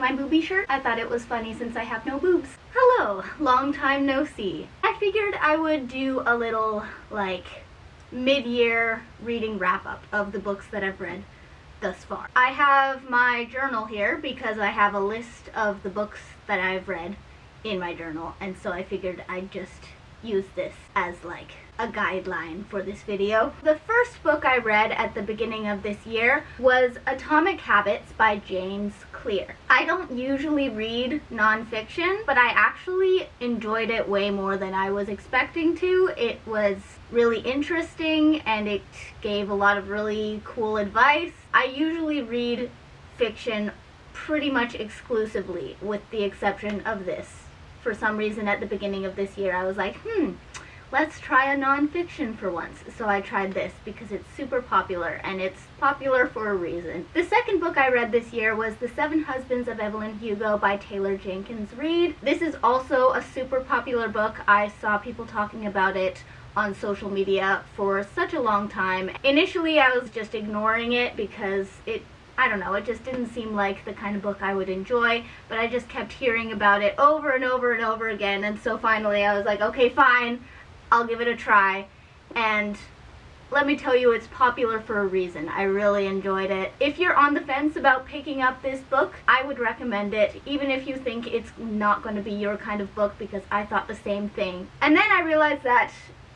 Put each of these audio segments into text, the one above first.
my boobie shirt. I thought it was funny since I have no boobs. Hello, long time no see. I figured I would do a little, like, mid-year reading wrap-up of the books that I've read thus far. I have my journal here because I have a list of the books that I've read in my journal, and so I figured I'd just use this as like a guideline for this video. The first book I read at the beginning of this year was Atomic Habits by James Clear. I don't usually read nonfiction, but I actually enjoyed it way more than I was expecting to. It was really interesting and it gave a lot of really cool advice. I usually read fiction pretty much exclusively, with the exception of this. For some reason at the beginning of this year I was like, let's try a nonfiction for once. So I tried this because it's super popular, and it's popular for a reason. The second book I read this year was The Seven Husbands of Evelyn Hugo by Taylor Jenkins Reid. This is also a super popular book. I saw people talking about it on social media for such a long time. Initially I was just ignoring it because I don't know, it just didn't seem like the kind of book I would enjoy, but I just kept hearing about it over and over and over again, and so finally I was like, okay, fine, I'll give it a try. And let me tell you, it's popular for a reason. I really enjoyed it. If you're on the fence about picking up this book, I would recommend it, even if you think it's not going to be your kind of book, because I thought the same thing. And then I realized that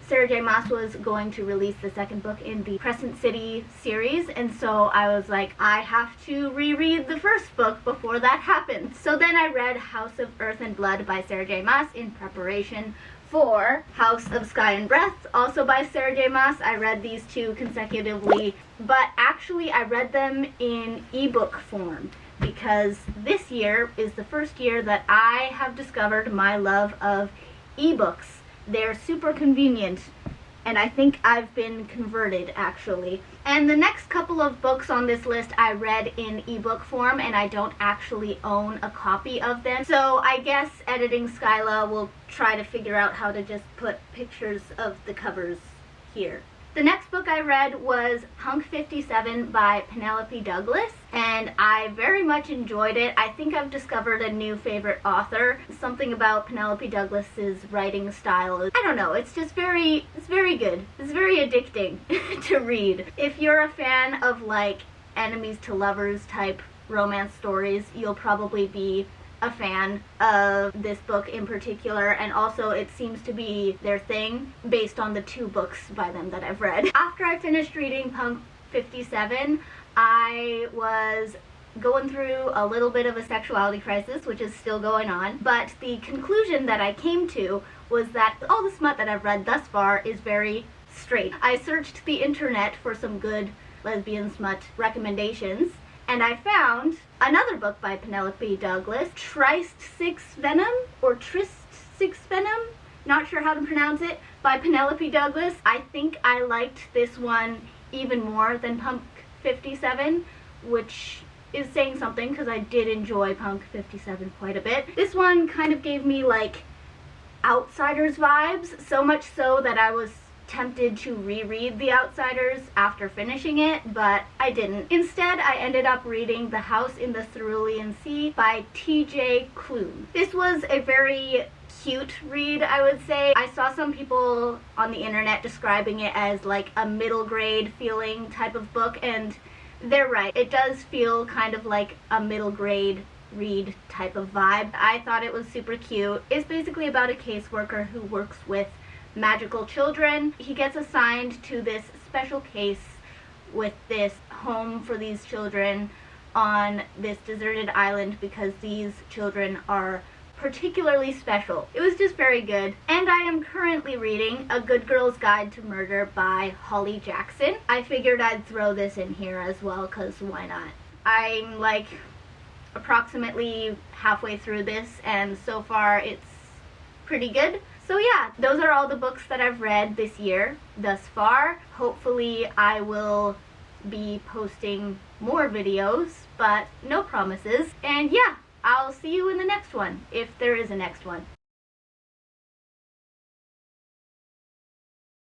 Sarah J. Maas was going to release the second book in the Crescent City series, and so I was like, I have to reread the first book before that happens. So then I read House of Earth and Blood by Sarah J. Maas in preparation for House of Sky and Breath, also by Sarah J. Maas. I read these two consecutively, but actually I read them in ebook form because this year is the first year that I have discovered my love of ebooks. They're super convenient, and I think I've been converted, actually. And the next couple of books on this list I read in ebook form, and I don't actually own a copy of them. So I guess editing Skyla will try to figure out how to just put pictures of the covers here. The next book I read was Punk 57 by Penelope Douglas, and I very much enjoyed it. I think I've discovered a new favorite author. Something about Penelope Douglas's writing style, I don't know, it's just it's very good. It's very addicting to read. If you're a fan of like enemies to lovers type romance stories, you'll probably be a fan of this book in particular, and also it seems to be their thing based on the two books by them that I've read. After I finished reading Punk 57, I was going through a little bit of a sexuality crisis, which is still going on, but the conclusion that I came to was that all the smut that I've read thus far is very straight. I searched the internet for some good lesbian smut recommendations, and I found another book by Penelope Douglas, Tryst Six Venom, or Tryst Six Venom, not sure how to pronounce it, by Penelope Douglas. I think I liked this one even more than Punk 57, which is saying something because I did enjoy Punk 57 quite a bit. This one kind of gave me like Outsiders vibes, so much so that I was tempted to reread The Outsiders after finishing it, but I didn't. Instead, I ended up reading The House in the Cerulean Sea by TJ Klune. This was a very cute read, I would say. I saw some people on the internet describing it as like a middle grade feeling type of book, and they're right. It does feel kind of like a middle grade read type of vibe. I thought it was super cute. It's basically about a caseworker who works with magical children. He gets assigned to this special case with this home for these children on this deserted island because these children are particularly special. It was just very good. And I am currently reading A Good Girl's Guide to Murder by Holly Jackson. I figured I'd throw this in here as well because why not? I'm like approximately halfway through this, and so far it's pretty good. So yeah, those are all the books that I've read this year thus far. Hopefully I will be posting more videos, but no promises. And yeah, I'll see you in the next one, if there is a next one.